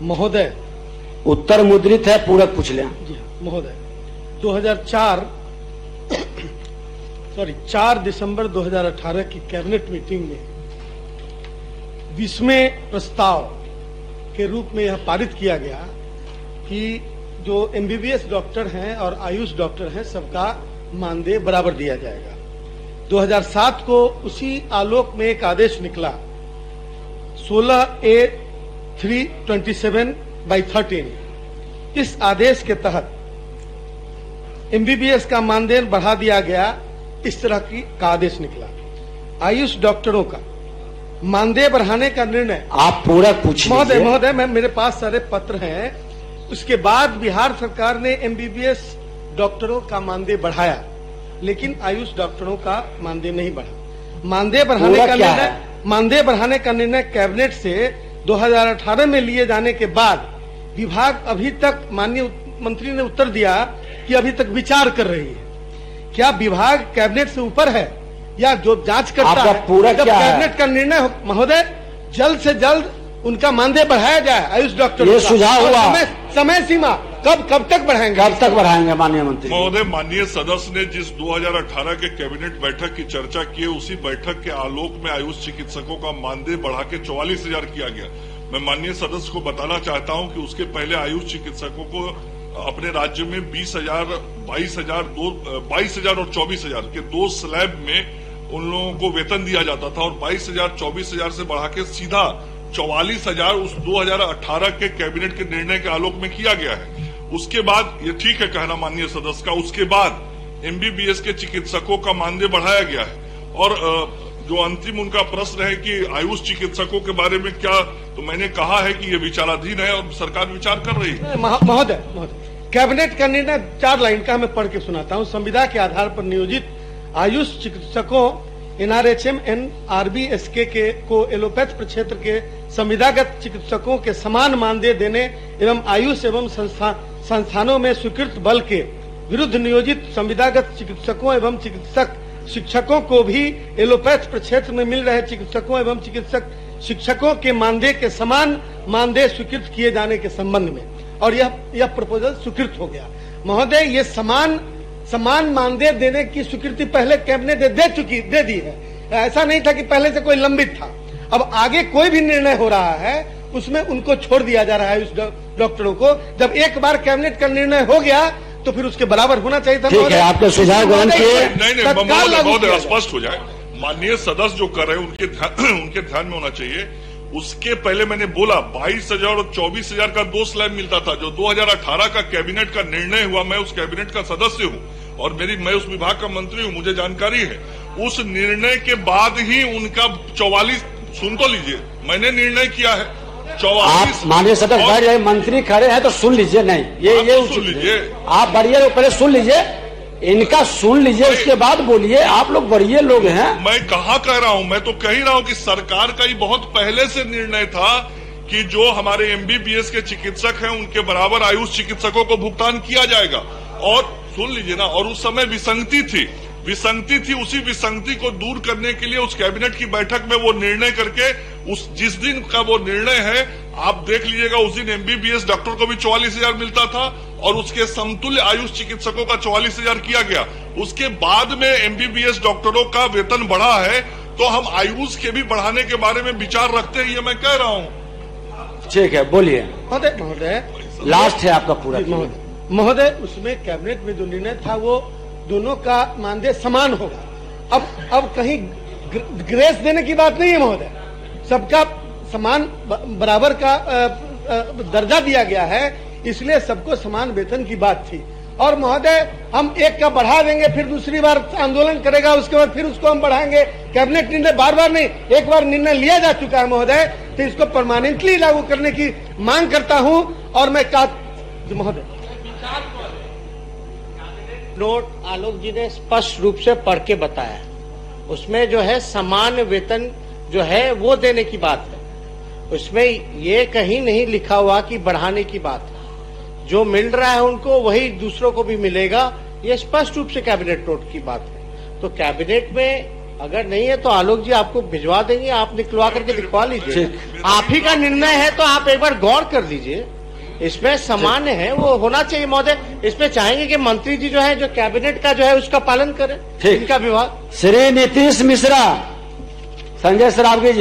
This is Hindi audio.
महोदय, उत्तर मुद्रित है, पूरक पूछ लें। जी महोदय, 4 दिसंबर 2018 की कैबिनेट मीटिंग में 20वें प्रस्ताव के रूप में यह पारित किया गया कि जो एमबीबीएस डॉक्टर हैं और आयुष डॉक्टर हैं सबका मानदेय बराबर दिया जाएगा। 2007 को उसी आलोक में एक आदेश निकला 16A327/13। इस आदेश के तहत एमबीबीएस का मानदेय बढ़ा दिया गया। इस तरह का आदेश निकला। आयुष डॉक्टरों का मानदेय बढ़ाने का निर्णय आप पूरा पूछ लीजिए। महोदय, मेरे पास सारे पत्र हैं। उसके बाद बिहार सरकार ने एमबीबीएस डॉक्टरों का मानदेय बढ़ाया, लेकिन आयुष डॉक्टरों का मानदेय नहीं बढ़ा। मानदेय बढ़ाने का निर्णय कैबिनेट से 2018 में लिए जाने के बाद विभाग अभी तक, माननीय मंत्री ने उत्तर दिया कि अभी तक विचार कर रही है। क्या विभाग कैबिनेट से ऊपर है या जो जांच करता है? पूरा जब कैबिनेट का निर्णय हो महोदय, जल्द से जल्द उनका मानदेय बढ़ाया जाए। आयुष डॉक्टर ये सुझाव हुआ। समय सीमा कब तक बढ़ाएंगे? कब तक बढ़ाएंगे माननीय मंत्री महोदय? माननीय सदस्य ने जिस 2018 के कैबिनेट बैठक की चर्चा की है, उसी बैठक के आलोक में आयुष चिकित्सकों का मानदेय बढ़ा के 44,000 किया गया। मैं माननीय सदस्य को बताना चाहता हूं कि उसके पहले आयुष चिकित्सकों को अपने राज्य में 20,000, 22,000 और 24,000 के 2 स्लैब में उन लोगों को वेतन दिया जाता था, और 22,000, 24,000 से बढ़ा के सीधा 44,000 उस 2018 के कैबिनेट के निर्णय के आलोक में किया गया है। उसके बाद, ये ठीक है कहना माननीय सदस्य का, उसके बाद एमबीबीएस के चिकित्सकों का मानदेय बढ़ाया गया है। और जो अंतिम उनका प्रश्न है कि आयुष चिकित्सकों के बारे में क्या, तो मैंने कहा है कि ये विचाराधीन है और सरकार विचार कर रही है। महोदय, कैबिनेट का निर्णय 4 लाइन का मैं पढ़ के सुनाता हूँ। संविदा के आधार पर नियोजित आयुष चिकित्सकों NRHM, NRBSK को एलोपैथ प्रक्षेत्र के संविदागत चिकित्सकों के समान मानदेय देने एवं आयुष एवं संस्थानों में स्वीकृत बल के विरुद्ध नियोजित संविदागत चिकित्सकों एवं शिक्षकों को भी एलोपैथ प्रक्षेत्र में मिल रहे चिकित्सकों एवं शिक्षकों के मानदेय के समान मानदेय स्वीकृत किए जाने के संबंध में, और यह प्रपोजल स्वीकृत हो गया। महोदय, ये समान मानदेय देने की स्वीकृति पहले कैबिनेट दे दी है। ऐसा नहीं था कि पहले से कोई लंबित था। अब आगे कोई भी निर्णय हो रहा है उसमें उनको छोड़ दिया जा रहा है। उस डॉक्टरों को जब एक बार कैबिनेट का निर्णय हो गया तो फिर उसके बराबर होना चाहिए था। ठीक है, आपके सुझाव ग्रहण किए। नहीं, स्पष्ट हो जाए। माननीय सदस्य जो कर रहे हैं उनके ध्यान में होना चाहिए। उसके पहले मैंने बोला 22,000 और 24,000 का 2 स्लैब मिलता था। जो 2018 का कैबिनेट का निर्णय हुआ, मैं उस कैबिनेट का सदस्य हूँ और मैं उस विभाग का मंत्री हूँ, मुझे जानकारी है। उस निर्णय के बाद ही उनका 44, सुन तो लीजिए, मैंने निर्णय किया है 44। माननीय सदस्य मंत्री खड़े हैं तो सुन लीजिए। नहीं, ये सुन लीजिए, आप बढ़िए, पहले सुन लीजिए, इनका सुन लीजिए, उसके बाद बोलिए। आप लोग बढ़िए लोग हैं। मैं कहाँ कह रहा हूँ, मैं तो कह ही रहा हूँ कि सरकार का ही बहुत पहले से निर्णय था कि जो हमारे एमबीबीएस के चिकित्सक हैं उनके बराबर आयुष चिकित्सकों को भुगतान किया जाएगा। और सुन लीजिए ना, और उस समय विसंगति थी। उसी विसंगति को दूर करने के लिए उस कैबिनेट की बैठक में वो निर्णय करके, जिस दिन का वो निर्णय है आप देख लीजिएगा, उस दिन एमबीबीएस डॉक्टर को भी 44,000 मिलता था और उसके समतुल्य आयुष चिकित्सकों का 44,000 किया गया। उसके बाद में एमबीबीएस डॉक्टरों का वेतन बढ़ा है, तो हम आयुष के भी बढ़ाने के बारे में विचार रखते हैं, ये मैं कह रहा हूँ। ठीक है, बोलिए। महोदय, लास्ट है आपका पूरा। महोदय, उसमें कैबिनेट में जो निर्णय था वो दोनों का मानदेय समान होगा। अब कहीं ग्रेस देने की बात नहीं है महोदय, सबका समान बराबर का दर्जा दिया गया है, इसलिए सबको समान वेतन की बात थी। और महोदय, हम एक का बढ़ा देंगे, फिर दूसरी बार आंदोलन करेगा, उसके बाद फिर उसको हम बढ़ाएंगे। कैबिनेट निर्णय बार नहीं, एक बार निर्णय लिया जा चुका है महोदय, तो इसको परमानेंटली लागू करने की मांग करता हूं। और मैं महोदय, नोट आलोक जी ने स्पष्ट रूप से पढ़ के बताया, उसमें जो है समान वेतन जो है वो देने की बात है। उसमें ये कहीं नहीं लिखा हुआ कि बढ़ाने की बात है। जो मिल रहा है उनको वही दूसरों को भी मिलेगा, ये स्पष्ट रूप से कैबिनेट नोट की बात है। तो कैबिनेट में अगर नहीं है तो आलोक जी आपको भिजवा देंगे, आप निकलवा करके दिखवा लीजिए। ठीक। आप ही का निर्णय है तो आप एक बार गौर कर लीजिए, इसमें सामान्य है वो होना चाहिए महोदय। इसमें चाहेंगे कि मंत्री जी जो है, जो कैबिनेट का जो है उसका पालन करें, ठीक। इनका विभाग। श्री नीतीश मिश्रा, संजय सरावगी जी।